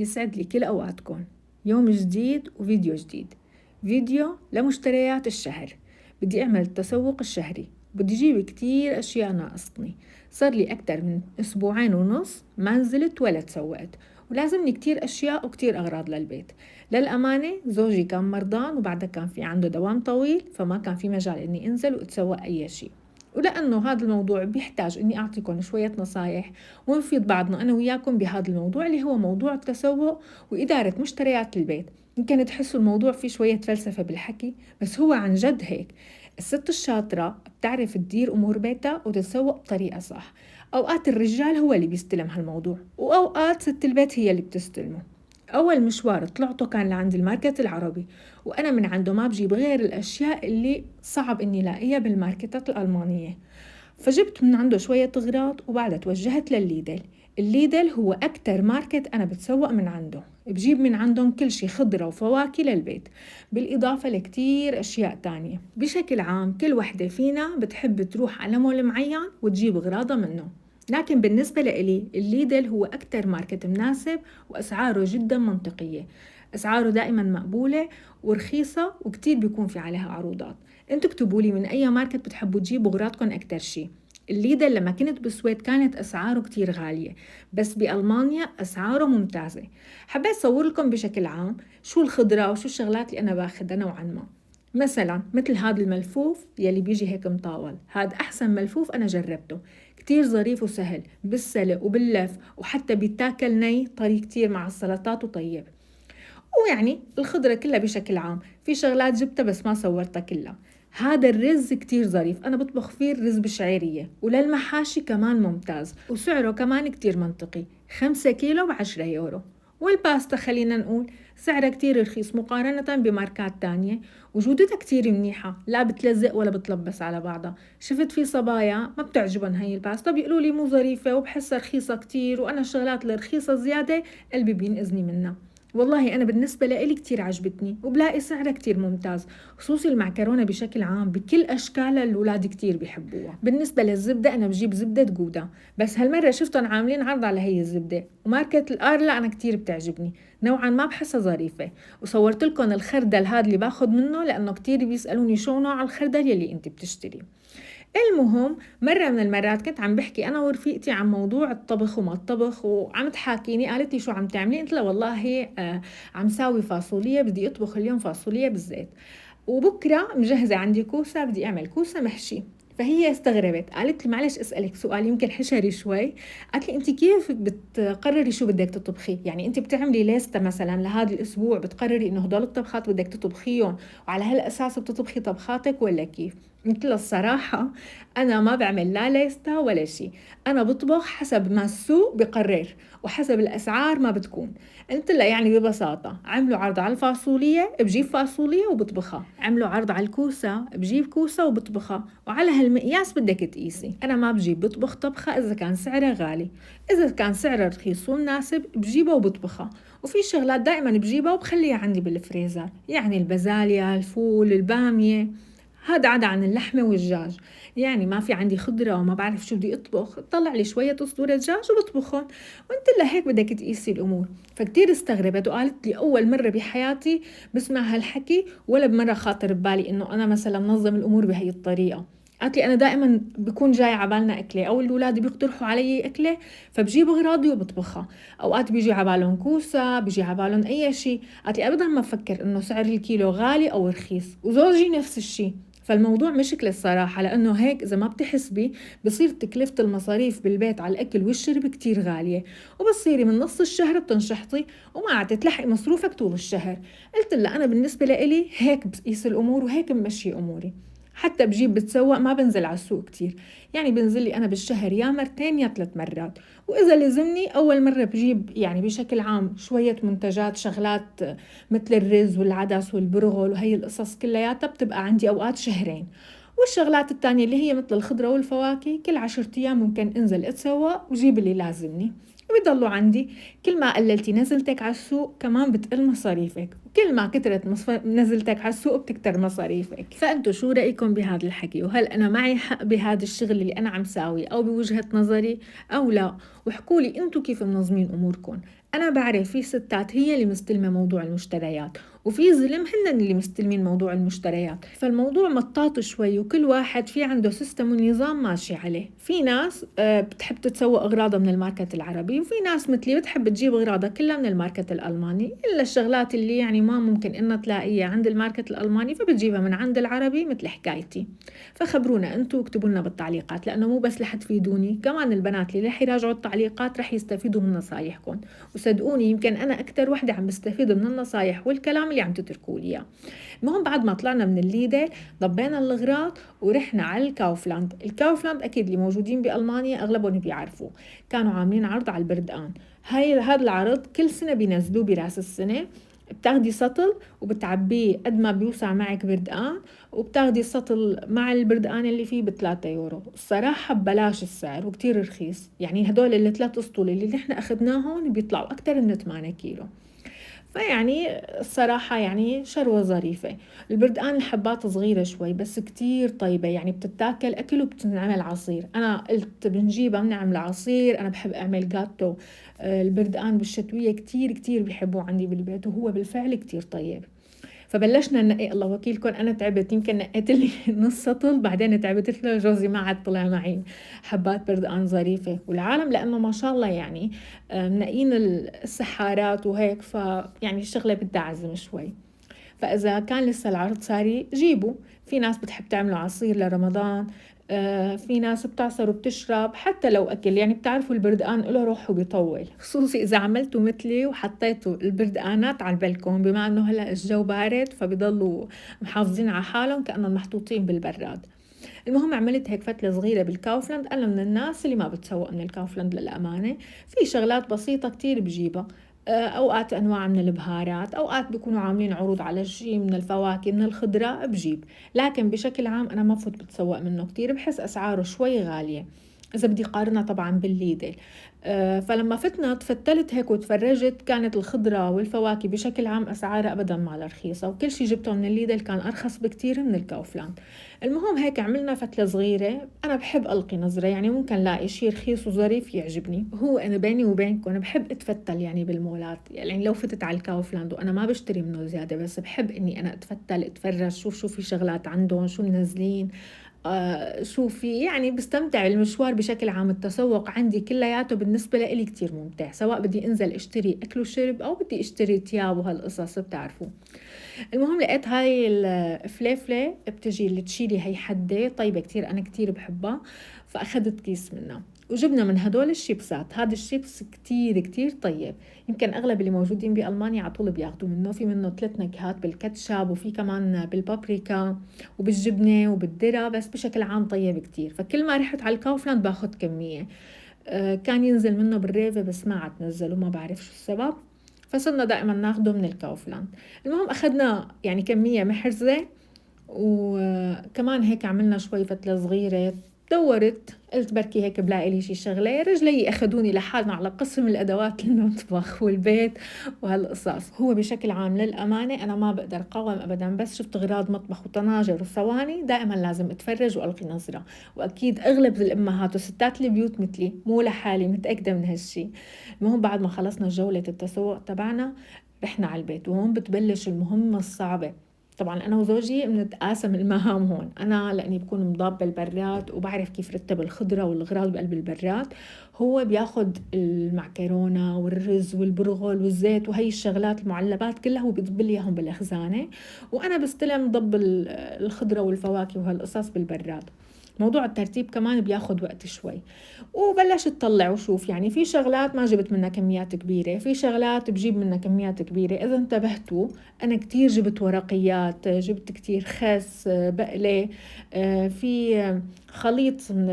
يسعد لي كل أوقاتكم. يوم جديد وفيديو جديد. فيديو لمشتريات الشهر. بدي أعمل التسوق الشهري، بدي أجيب كتير أشياء ناقصتني. صار لي أكتر من أسبوعين ونص ما نزلت ولا تسوقت، ولازمني كتير أشياء وكتير أغراض للبيت. للأمانة زوجي كان مرضان وبعدها كان في عنده دوام طويل، فما كان في مجال إني أنزل وأتسوق أي شيء. ولأنه هذا الموضوع بيحتاج إني أعطيكم شوية نصايح ونفيد بعضنا أنا وياكم بهذا الموضوع اللي هو موضوع التسوق وإدارة مشتريات البيت. يمكن تحسوا الموضوع فيه شوية فلسفة بالحكي، بس هو عن جد هيك. الست الشاطرة بتعرف تدير أمور بيتها وتتسوق بطريقة صح. أوقات الرجال هو اللي بيستلم هالموضوع، وأوقات ست البيت هي اللي بتستلمه. أول مشوار طلعته كان لعند الماركت العربي، وأنا من عنده ما بجيب غير الأشياء اللي صعب إني لاقيها بالماركتات الألمانية. فجبت من عنده شوية أغراض وبعدها توجهت للليدل. الليدل هو أكتر ماركت أنا بتسوق من عنده، بجيب من عندهم كل شي خضرة وفواكه للبيت، بالإضافة لكتير أشياء تانية. بشكل عام كل وحدة فينا بتحب تروح على مول معين وتجيب أغراضها منه، لكن بالنسبة لإلي الليدل هو أكتر ماركت مناسب وأسعاره جدا منطقية. أسعاره دائما مقبولة ورخيصة وكتير بيكون في عليها عروضات. انتوا اكتبوا لي من أي ماركت بتحبوا تجيبوا أغراضكم أكتر شي. الليدل لما كنت بالسويد كانت أسعاره كتير غالية، بس بألمانيا أسعاره ممتازة. حبيت أصور لكم بشكل عام شو الخضرة وشو الشغلات اللي أنا باخدها نوعا ما. مثلا مثل هذا الملفوف يلي بيجي هيك مطاول، هذا أحسن ملفوف أنا جربته، كتير ظريف وسهل بالسلق وباللف، وحتى بيتاكل ني طري كتير مع السلطات وطيب. ويعني الخضرة كلها بشكل عام، في شغلات جبتها بس ما صورتها كلها. هذا الرز كتير ظريف، أنا بطبخ فيه الرز بالشعيرية، وللمحاشي كمان ممتاز، وسعره كمان كتير منطقي، 5 كيلو ب10 يورو. والباستا خلينا نقول سعرها كتير رخيص مقارنة بماركات تانية، وجودتها كتير منيحة، لا بتلزق ولا بتلبس على بعضها. شفت في صبايا ما بتعجبن هاي الباستا، بيقولوا لي مو ظريفة وبحسها رخيصة كتير، وأنا الشغلات الرخيصة زيادة قلبي بينقذني منها. والله أنا بالنسبة لإلي كتير عجبتني وبلاقي سعرها كتير ممتاز، خصوصي المعكرونة بشكل عام بكل أشكالها الأولاد كتير بيحبوها. بالنسبة للزبدة أنا بجيب زبدة جودة، بس هالمرة شفتهم عاملين عرض على هي الزبدة، وماركة الأرلا أنا كتير بتعجبني، نوعا ما بحسها ظريفة. وصورت لكم الخردل هذا اللي باخد منه لأنه كتير بيسألوني شو نوع الخردل يلي أنت بتشتري. المهم مرة من المرات كنت عم بحكي أنا ورفيقتي عن موضوع الطبخ وما الطبخ، وعم تحاكيني قالت لي شو عم تعملي؟ قلت لها والله عم ساوي فاصولية، بدي أطبخ اليوم فاصولية بالزيت، وبكرة مجهزة عندي كوسة بدي أعمل كوسة محشي. فهي استغربت قالت لي معلش أسألك سؤال يمكن حشري شوي. قالت لي أنت كيف بتقرري شو بدك تطبخي؟ يعني أنت بتعملي ليستة مثلا لهذا الأسبوع بتقرري إنه هدول الطبخات بدك تطبخيهم وعلى هالأساس بتطبخي طبخاتك ولا كيف؟ قلت لها الصراحة أنا ما بعمل لا ليستة ولا شيء، أنا بطبخ حسب ما السوق بقرر وحسب الأسعار ما بتكون. قلت لها يعني ببساطة عملوا عرض على الفاصولية بجيب فاصولية وبطبخها، عملوا عرض على الكوسة بجيب كوسة وبطبخها، وعلى هالمقياس بدك تقيسي. أنا ما بجيب بطبخ طبخة إذا كان سعرها غالي، إذا كان سعرها رخيص ومناسب بجيبها وبطبخها. وفي شغلات دائما بجيبها وبخليها عندي بالفريزر، يعني البازاليا، الفول، البامية. هذا عدا عن اللحمة والدجاج، يعني ما في عندي خضرة وما بعرف شو بدي أطبخ، طلع لي شوية صدور دجاج وبطبخهم. وانت لها هيك بدك تقيسي الأمور. فكتير استغربت وقالت لي أول مرة بحياتي بسمع هالحكي، ولا بمرة خاطر ببالي إنه أنا مثلا نظم الأمور بهي الطريقة. قالت لي أنا دائما بكون جاي عبالنا أكلة أو الأولاد بيقترحوا علي أكلة فبجيب أغراضي وبطبخها. أوقات بيجي عبالهم كوسة، بيجي عبالهم أي شيء. قالت لي أبدا ما بفكر إنه سعر الكيلو غالي أو رخيص، وزوجي نفس الشيء. فالموضوع مشكلة الصراحة، لأنه هيك إذا ما بتحسبي بصير تكلفة المصاريف بالبيت على الأكل والشرب كتير غالية، وبصيري من نص الشهر بتنشحطي وما عاد تلحقي مصروفك طول الشهر. قلت لها أنا بالنسبة لإلي هيك بقيس الأمور وهيك بمشي أموري. حتى بجيب بتسوق ما بنزل على السوق كتير، يعني بنزل لي أنا بالشهر يا مرتين يا 3 مرات. وإذا لزمني أول مرة بجيب يعني بشكل عام شوية منتجات شغلات مثل الرز والعدس والبرغل وهي القصص كلياتها بتبقى عندي أوقات شهرين. والشغلات التانية اللي هي مثل الخضرة والفواكه كل 10 أيام ممكن انزل اتسوق وجيب اللي لازمني وبيضلوا عندي. كل ما قللتي نزلتك على السوق كمان بتقل مصاريفك، وكل ما كترت نزلتك على السوق بتكتر مصاريفك. فأنتوا شو رأيكم بهذا الحكي؟ وهل أنا معي حق بهذا الشغل اللي أنا عم ساوي أو بوجهة نظري أو لا؟ وحكولي أنتوا كيف منظمين أموركم. أنا بعرف في ستات هي اللي مستلمة موضوع المشتريات، وفي زلم هن اللي مستلمين موضوع المشتريات، فالموضوع مطاط شوي وكل واحد في عنده سيستم ونظام ماشي عليه. في ناس بتحب تتسوق أغراضها من الماركت العربي، وفي ناس مثلي بتحب تجيب أغراضها كلها من الماركت الألماني، إلا الشغلات اللي يعني ما ممكن إنها تلاقيها عند الماركت الألماني فبتجيبها من عند العربي مثل حكايتي. فخبرونا أنتوا واكتبوا لنا بالتعليقات، لأنه مو بس رح تفيدوني، كمان البنات اللي رح يراجعوا التعليقات رح يستفيدوا من نصايحكم. وصدقوني يمكن أنا أكتر وحدة عم بستفيد من النصايح والكلام اللي عم تتركوا لي إياه. المهم بعد ما طلعنا من الليدل ضبينا الأغراض ورحنا على الكاوفلاند. الكاوفلاند أكيد اللي موجودين بألمانيا أغلبهم بيعرفوه، كانوا عاملين عرض على البردقان. هذا العرض كل سنة بينزلوه براس السنة. بتاخدي سطل وبتعبيه قد ما بيوسع معك بردقان، وبتاخدي السطل مع البردقان اللي فيه ب3 يورو. الصراحة ببلاش السعر وكتير رخيص، يعني هدول ال3 اسطول اللي نحن أخذناهم بيطلعوا أكتر من 8 كيلو. فيعني الصراحة يعني شروة ظريفة. البردقان الحبات صغيرة شوي بس كتير طيبة، يعني بتتاكل أكل وبتنعمل عصير. أنا قلت بنجيبها بنعمل عصير، أنا بحب أعمل جاتو. البردقان بالشتوية كتير كتير بيحبوه عندي بالبيت، وهو بالفعل كتير طيب. فبلشنا ننقي، الله وكيلكم أنا تعبت، يمكن نقيت لي نص سطل، بعدين تعبت له جوزي ما عاد طلع معي حبات بردقان ظريفة. والعالم لأنه ما شاء الله يعني منقين السحارات وهيك، فيعني الشغلة بدها عزم شوي. فإذا كان لسه العرض ساري جيبوا. في ناس بتحب تعملوا عصير لرمضان، في ناس بتعصر وبتشرب حتى لو أكل، يعني بتعرفوا البردقان له روح وبيطول، خصوصي إذا عملتوا مثلي وحطيتوا البردقانات على البلكون، بما أنه هلأ الجو بارد فبيضلوا محافظين على حالهم كأنهم محطوطين بالبراد. المهم عملت هيك فتلة صغيرة بالكاوفلاند. أنا من الناس اللي ما بتسوق من الكاوفلاند للأمانة، في شغلات بسيطة كتير بجيبها. أوقات أنواع من البهارات، أوقات بيكونوا عاملين عروض على شيء من الفواكه من الخضرة بجيب. لكن بشكل عام أنا ما فوت بتسوق منه كتير، بحس أسعاره شوي غالية إذا بدي قارنها طبعا بالليدل. فلما فتنا تفتلت هيك وتفرجت، كانت الخضرة والفواكه بشكل عام أسعارها أبدا ما رخيصة، وكل شيء جبته من الليدل كان أرخص بكتير من الكاوفلاند. المهم هيك عملنا فتلة صغيرة. أنا بحب ألقي نظرة، يعني ممكن لاقي شيء رخيص وظريف يعجبني. هو أنا بيني وبينكم أنا بحب أتفتل يعني بالمولات، يعني لو فتت على الكاوفلاند وأنا ما بشتري منه زيادة، بس بحب إني أنا أتفتل أتفرج شوف في شغلات عندهم شو منزلين. شوفي يعني بستمتع المشوار بشكل عام. التسوق عندي كلياته بالنسبة لي كتير ممتع، سواء بدي انزل اشتري اكل وشرب او بدي اشتري تياب وهالقصص بتعرفوا. المهم لقيت هاي الفليفلة بتجي اللي تشيلي هي حدة طيبة كتير، انا كتير بحبها، فاخدت كيس منها. وجبنا من هدول الشيبسات، هذا الشيبس كتير كتير طيب، يمكن اغلب اللي موجودين بألمانيا على طول بياخدوا منه. في منه 3 نكهات، بالكاتشب وفي كمان بالبابريكا وبالجبنة وبالذرة، بس بشكل عام طيب كتير. فكل ما رحت على الكاوفلاند باخد كمية. كان ينزل منه بالريفة بس ما عاد نزل وما بعرف شو السبب، فصرنا دائما ناخده من الكاوفلاند. المهم أخدنا يعني كمية محرزة، وكمان هيك عملنا شوي فتلة صغيرة. دورت قلت بركي هيك بلاقي لي شي شغلة، رجلي أخدوني لحالنا على قسم الأدوات المطبخ والبيت وهالقصص. هو بشكل عام للأمانة أنا ما بقدر قاوم أبدا، بس شفت أغراض مطبخ وطناجر وصواني دائما لازم أتفرج وألقي نظرة. وأكيد أغلب الأمهات وستات البيوت مثلي، مو لحالي، متأكدة من هالشي. المهم بعد ما خلصنا جولة التسوق تبعنا رحنا على البيت، وهون بتبلش المهمة الصعبة. طبعا أنا وزوجي بنتقاسم المهام هون، أنا لأني بكون مضابة البراد وبعرف كيف رتب الخضرة والغراض بقلب البراد، هو بياخد المعكرونة والرز والبرغل والزيت وهي الشغلات المعلبات كلها هو بيضب لي اياهم بالخزانة، وأنا بستلم ضب الخضرة والفواكه وهالقصص بالبراد. موضوع الترتيب كمان بياخد وقت شوي. وبلشت تطلع وشوف، يعني في شغلات ما جبت منها كميات كبيرة، في شغلات بجيب منها كميات كبيرة. إذا انتبهتوا أنا كتير جبت ورقيات، جبت كتير خس، بقلة، في خليط من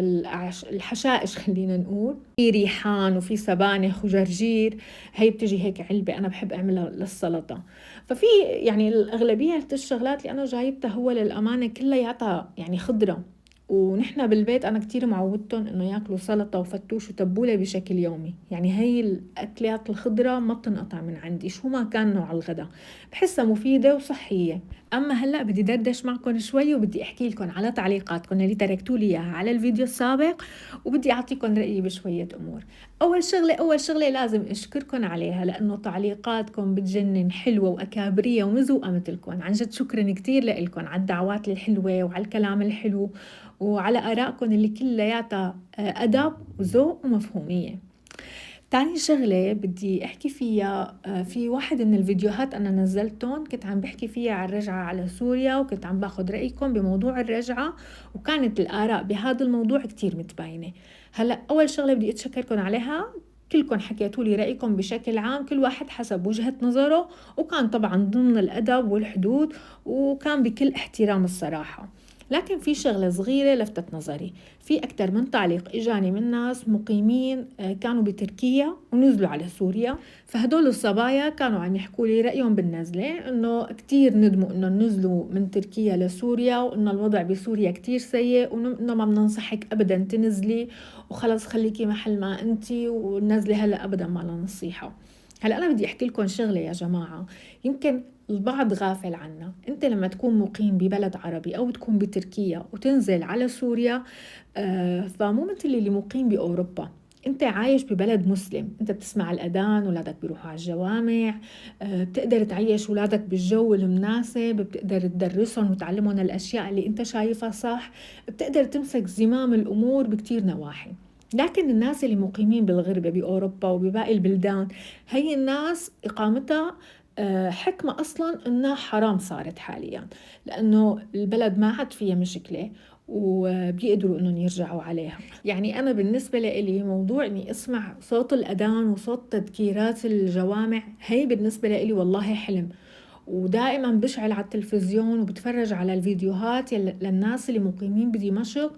الحشائش خلينا نقول، في ريحان وفي سبانخ وجرجير. هي بتجي هيك علبة أنا بحب أعملها للسلطة. ففي يعني الأغلبية الشغلات اللي أنا جايبتها هو للأمانة كلها يعني خضرة، ونحن بالبيت أنا كتير معودتهم إنه ياكلوا سلطة وفتوش وتبولة بشكل يومي، يعني هاي الأكلات الخضرة ما بتنقطع من عندي شو ما كان نوع الغداء، بحسها مفيدة وصحية. أما هلأ بدي دردش معكم شوي وبدي أحكي لكم على تعليقاتكم اللي تركتوا لي إياها على الفيديو السابق، وبدي أعطيكم رأيي بشوية أمور. أول شغلة لازم أشكركم عليها لأنه تعليقاتكم بتجنن، حلوة وأكابرية ومذوقة مثلكم. عن جد شكرا كتير لكم على الدعوات الحلوة وعلى الكلام الحلو وعلى آرائكم اللي كلياتها أدب وذوق ومفهومية. تاني شغلة بدي أحكي فيها، في واحد من الفيديوهات أنا نزلتهم كنت عم بحكي فيها عن الرجعة على سوريا، وكنت عم باخد رأيكم بموضوع الرجعة، وكانت الآراء بهذا الموضوع كتير متباينة. هلأ أول شغلة بدي أتشكركم عليها، كلكم حكيتوا لي رأيكم بشكل عام، كل واحد حسب وجهة نظره، وكان طبعا ضمن الأدب والحدود، وكان بكل احترام الصراحة. لكن في شغلة صغيرة لفتت نظري، في أكثر من تعليق إجاني من ناس مقيمين كانوا بتركيا ونزلوا على سوريا، فهدول الصبايا كانوا عم يحكوا لي رأيهم بالنزلة، إنه كتير ندموا إنه نزلوا من تركيا لسوريا، وإنه الوضع بسوريا كتير سيء، وإنه ما بننصحك أبدا تنزلي، وخلص خليكي محل ما أنتي، والنزلة هلأ أبدا ما لها نصيحة. هلأ أنا بدي أحكي لكم شغلة يا جماعة، يمكن البعض غافل عنها. انت لما تكون مقيم ببلد عربي او تكون بتركيا وتنزل على سوريا، فمو مثل اللي مقيم باوروبا. انت عايش ببلد مسلم، انت بتسمع الاذان، ولادك بيروحوا على الجوامع، بتقدر تعيش ولادك بالجو المناسب، بتقدر تدرسهم وتعلمهم الاشياء اللي انت شايفها صح، بتقدر تمسك زمام الامور بكتير نواحي. لكن الناس اللي مقيمين بالغربة بأوروبا وبباقي البلدان، هي الناس إقامتها حكمة أصلا إنها حرام صارت حاليا، لأنه البلد ما عاد فيها مشكلة وبيقدروا إنهم يرجعوا عليها. يعني أنا بالنسبة لي موضوع إني أسمع صوت الأذان وصوت تذكيرات الجوامع، هي بالنسبة لي والله حلم. ودائما بشعل على التلفزيون وبتفرج على الفيديوهات للناس اللي مقيمين بدمشق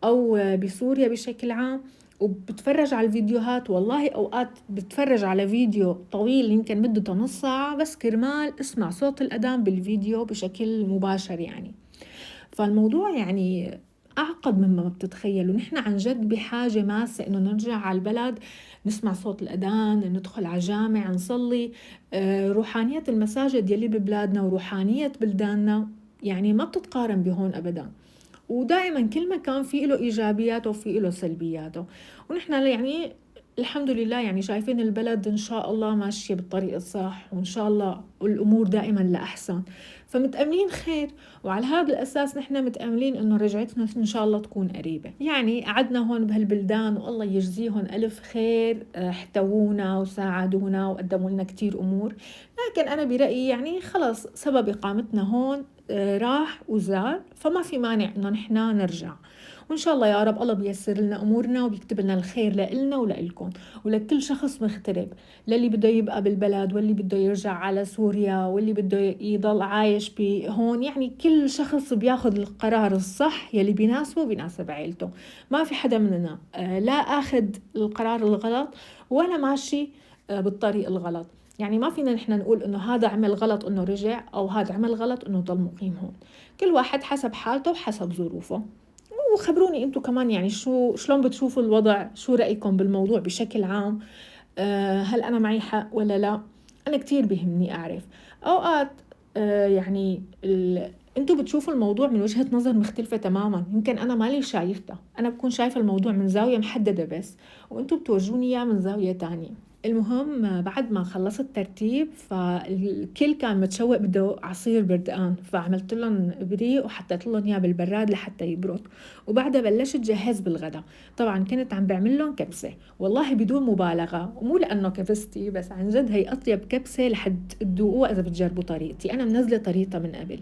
أو بسوريا بشكل عام، وبتفرج على الفيديوهات. والله أوقات بتفرج على فيديو طويل يمكن مدته نص ساعة بس كرمال اسمع صوت الأذان بالفيديو بشكل مباشر يعني. فالموضوع يعني أعقد مما بتتخيلوا. نحن عن جد بحاجة ماسة إنه نرجع على البلد، نسمع صوت الأذان، ندخل على جامع، نصلي. روحانية المساجد يلي ببلادنا وروحانية بلداننا يعني ما بتتقارن بهون أبدا. ودائما كل مكان فيه له إيجابياته وفيه له سلبياته، ونحن يعني الحمد لله يعني شايفين البلد إن شاء الله ماشية بالطريق الصح، وإن شاء الله الأمور دائما لأحسن، فمتأملين خير. وعلى هذا الأساس نحن متأملين إنه رجعتنا إن شاء الله تكون قريبة. يعني قعدنا هون بهالبلدان والله يجزيهم ألف خير، احتوونا وساعدونا وقدموا لنا كتير أمور. لكن أنا برأيي يعني خلص سبب إقامتنا هون راح وزار، فما في مانع إنه نحن نرجع. وإن شاء الله يا رب الله بيسر لنا أمورنا وبيكتب لنا الخير لإلنا ولإلكم ولكل شخص مغترب، للي بده يبقى بالبلد واللي بده يرجع على سوريا واللي بده يضل عايش هون. يعني كل شخص بياخد القرار الصح يلي بيناسبه بيناسب عيلته. ما في حدا مننا لا أخذ القرار الغلط ولا ماشي بالطريق الغلط. يعني ما فينا نحن نقول إنه هذا عمل غلط إنه رجع، أو هذا عمل غلط إنه ضل مقيم هون. كل واحد حسب حالته وحسب ظروفه. وخبروني انتم كمان يعني شلون بتشوفوا الوضع، شو رأيكم بالموضوع بشكل عام. هل أنا معي حق ولا لا؟ أنا كتير بيهمني أعرف. أوقات يعني انتوا بتشوفوا الموضوع من وجهة نظر مختلفة تماما، يمكن أنا مالي شايفتها، أنا بكون شايفة الموضوع من زاوية محددة بس، وانتوا بتورجوني إياه من زاوية تانية. المهم بعد ما خلصت ترتيب فالكل كان متشوق بده عصير بردقان، فعملت لهم ابريق وحطيت لهم اياه بالبراد لحتى يبرد، وبعدها بلشت جهز بالغدا. طبعا كنت عم بعمل لهم كبسه، والله بدون مبالغه، ومو لانه كبستي بس عن جد هي اطيب كبسه لحد تذوقوها اذا بتجربوا طريقتي. انا منزله طريقتها من قبل،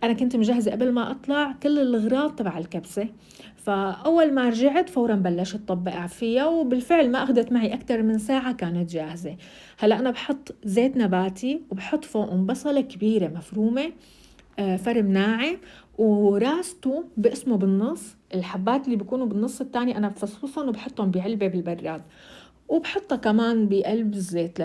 انا كنت مجهزه قبل ما اطلع كل الاغراض تبع الكبسه، فاول ما رجعت فورا بلشت طبق فيها، وبالفعل ما اخذت معي اكثر من ساعه كانت جاهزه. هلا انا بحط زيت نباتي وبحط فوقهم بصله كبيره مفرومه، فرم ناعم، وراس توم بقسمه بالنص. الحبات اللي بيكونوا بالنص الثاني انا بفصصهم وبحطهم بعلبه بالبراد، وبحطها كمان بقلب الزيت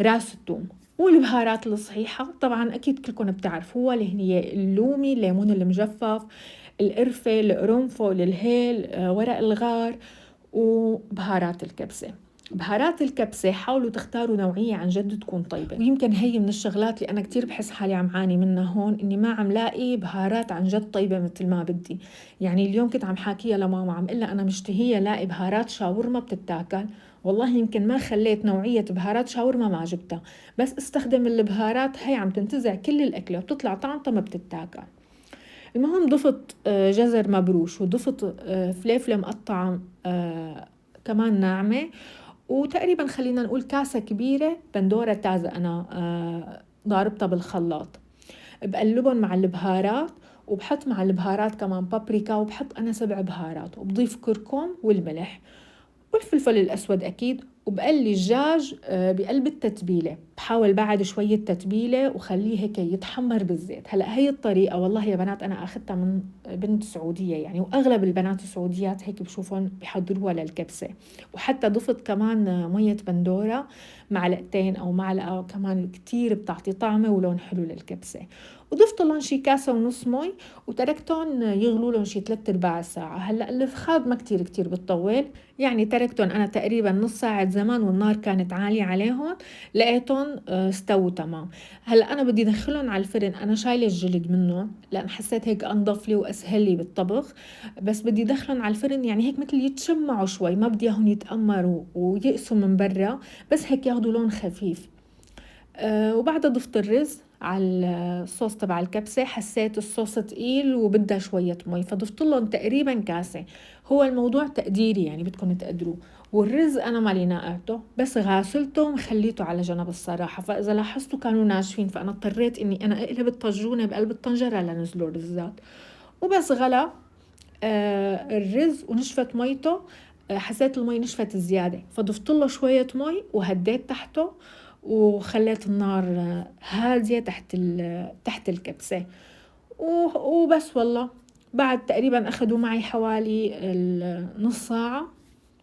راس الثوم. والبهارات الصحيحة طبعا أكيد كلكم بتعرفوها، اللي هي اللومي، الليمون المجفف، القرفة، القرنفل، الهيل، ورق الغار، وبهارات الكبسة. بهارات الكبسة حاولوا تختاروا نوعية عن جد تكون طيبة، ويمكن هي من الشغلات اللي أنا كتير بحس حالي عم عاني منها هون، إني ما عم لاقي بهارات عن جد طيبة مثل ما بدي. يعني اليوم كنت عم حاكيها لماما، عم قلها أنا مشتهية لاقي بهارات شاورما بتتاكل، والله يمكن ما خليت نوعية بهارات شاورما ما جبتها، بس استخدم البهارات هي عم تنتزع كل الأكلة وبتطلع طعمتها ما بتتاكل. المهم ضفت جزر مبروش، وضفت فليفلة مقطعة كمان ناعمة، وتقريبا خلينا نقول كاسة كبيرة بندورة تازة أنا ضاربتها بالخلاط. بقلبهم مع البهارات، وبحط مع البهارات كمان بابريكا، وبحط أنا 7 بهارات، وبضيف كركم والملح والفلفل الأسود أكيد، وبقلي الدجاج بقلب التتبيلة. بحاول بعد شوية تتبيلة وخليه هيك يتحمر بالزيت. هلأ هي الطريقة والله يا بنات أنا أخذتها من بنت سعودية يعني، وأغلب البنات السعوديات هيك بشوفهم بيحضروها للكبسة. وحتى ضفت كمان مية بندورة معلقتين أو معلقة كمان، كتير بتعطي طعمة ولون حلو للكبسة. وضفت لهم شي كاسة ونص مي، وتركتهم يغلوا لهم شي 3/4 ساعة. هلأ الفخاد ما كتير بتطول، يعني تركتهم أنا تقريبا نص ساعة زمان والنار كانت عالية عليهم، لقيتهم استووا تمام. هلأ أنا بدي أدخلهم على الفرن، أنا شايلة الجلد منهم لأن حسيت هيك أنظف لي وأسهل لي بالطبخ، بس بدي أدخلهم على الفرن يعني هيك مثل يتشمعوا شوي، ما بدي إياهم يتأمروا ويقسوا من برا، بس هيك ياخدوا لون خفيف. وبعدها ضفت الرز على الصوص تبع الكبسة. حسيت الصوص تقيل وبدها شوية مي، فضفت لهم تقريبا كاسة. هو الموضوع تقديري يعني، بدكم تقدروا. والرز أنا مالي نقعته، بس غاسلته ومخليته على جنب الصراحة، فإذا لاحظتوا كانوا ناشفين، فأنا اضطريت إني أنا أقلب الطاجونة بقلب الطنجرة لنزلوا الرزات. وبس غلا الرز ونشفت ميته. حسيت المي نشفت زيادة، فضفت له شوية مي وهديت تحته، وخليت النار هادية تحت الكبسة. وبس والله بعد تقريبا أخدوا معي حوالي نص ساعة،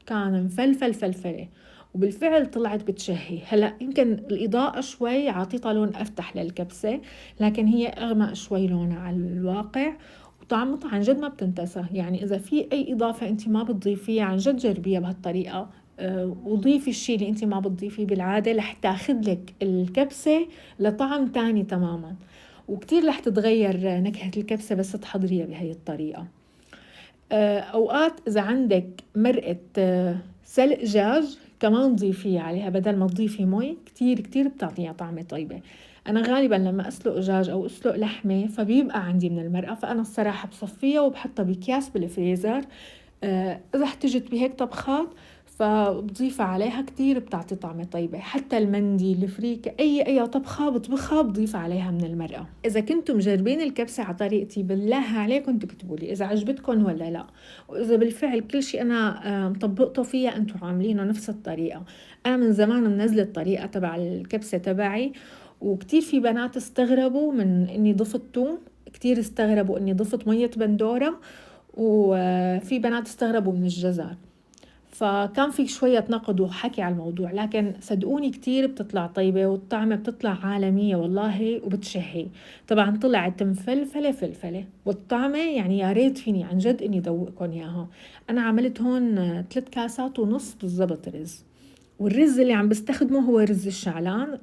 كان مفلفل فلفلة، وبالفعل طلعت بتشهي. هلأ يمكن الإضاءة شوي عطيتها لون أفتح للكبسة، لكن هي أغمق شوي لونها على الواقع، وطعمتها عن جد ما بتنتسى. يعني إذا في أي إضافة أنت ما بتضيفيها عن جد جربيها بهالطريقة. وضيفي الشي اللي أنت ما بتضيفيه بالعادة، رح تاخدلك الكبسة لطعم تاني تماما، وكتير رح تتغير نكهة الكبسة بس تحضريها بهي الطريقة. أوقات إذا عندك مرقة سلق دجاج كمان ضيفيها عليها بدل ما تضيفي مي، كتير بتعطيها طعمة طيبة. أنا غالبا لما أسلق دجاج أو أسلق لحمة فبيبقى عندي من المرقة، فأنا الصراحة بصفيها وبحطها بأكياس بالفريزر. إذا احتجت بهيك طبخات فبضيفها عليها، كتير بتعطي طعمة طيبة. حتى المندي، الفريكة، أي طبخة بطبخها بضيف عليها من المرقة. إذا كنتم مجربين الكبسة على طريقتي بالله عليكم تكتبوا لي إذا عجبتكم ولا لا، وإذا بالفعل كل شيء أنا مطبقته فيها أنتم عاملينه نفس الطريقة. أنا من زمان منزلة الطريقة تبع الكبسة تبعي، وكتير في بنات استغربوا من إني ضفت توم، كتير استغربوا إني ضفت مية بندورة، وفي بنات استغربوا من الجزر، فكان في شوية نقد وحكي على الموضوع. لكن صدقوني كتير بتطلع طيبة، والطعمة بتطلع عالمية والله وبتشهي. طبعا طلعت مفلفلة فلفلة، والطعمة يعني يا ريت فيني عن جد اني ذوقكم اياها. انا عملت هون 3 كاسات ونص بالضبط رز. والرز اللي عم بستخدمه هو رز الشعلان.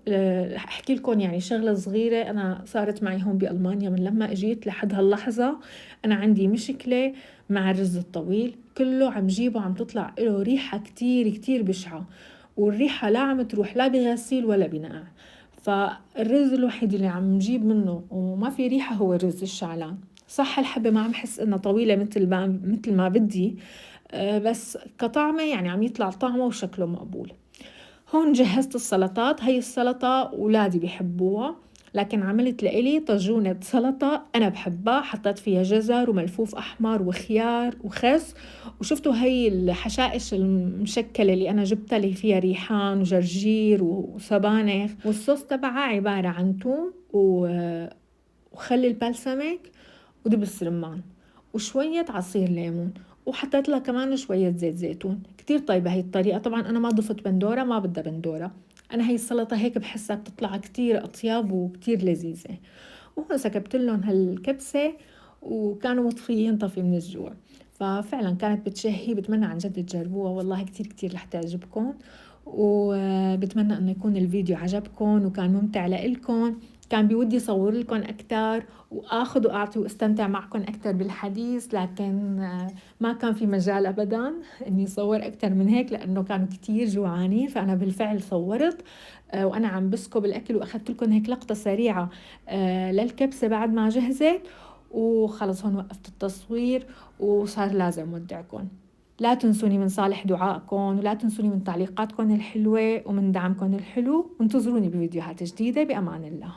رح احكي لكم يعني شغلة صغيرة انا صارت معي هون بألمانيا من لما اجيت لحد هاللحظة. انا عندي مشكلة مع الرز الطويل، كله عم جيبه عم تطلع له ريحة كتير بشعة، والريحة لا عم تروح لا بغسيل ولا بنقع. فالرز الوحيد اللي عم نجيب منه وما في ريحة هو الرز الشعلان. صح الحبة ما عم حس انها طويلة مثل ما بدي، بس كطعمة يعني عم يطلع طعمه وشكله مقبول. هون جهزت السلطات. هي السلطة أولادي بيحبوها، لكن عملت لإلي طاجونة سلطة أنا بحبها، حطيت فيها جزر وملفوف أحمر وخيار وخس، وشفتوا هي الحشائش المشكلة اللي أنا جبتها اللي فيها ريحان وجرجير وسبانخ. والصوص تبعها عبارة عن توم وخل البلسمك ودبس رمان وشوية عصير ليمون، وحطيت لها كمان شوية زيت زيتون. كتير طيبة هي الطريقة. طبعا أنا ما ضفت بندورة، ما بدها بندورة. أنا هي السلطة هيك بحسها بتطلع كتير أطياب وكتير لذيذة. وهون سكبت لهم هالكبسة وكانوا مطفيين طفي من الجوع. ففعلا كانت بتشهي، بتمنى عن جد تجربوها، والله كتير كتير رح تعجبكم. وبتمنى انه يكون الفيديو عجبكم وكان ممتع لإلكم. كان بودي صور لكم اكثر واخذ واعطي واستمتع معكم اكثر بالحديث، لكن ما كان في مجال ابدا اني صور اكثر من هيك لانه كانوا كتير جوعانين. فانا بالفعل صورت وانا عم بسكب الاكل، واخذت لكم هيك لقطة سريعة للكبسة بعد ما جهزت، وخلص هون وقفت التصوير وصار لازم ودعكم. لا تنسوني من صالح دعائكم، ولا تنسوني من تعليقاتكم الحلوة ومن دعمكم الحلو، وانتظروني بفيديوهات جديدة. بأمان الله.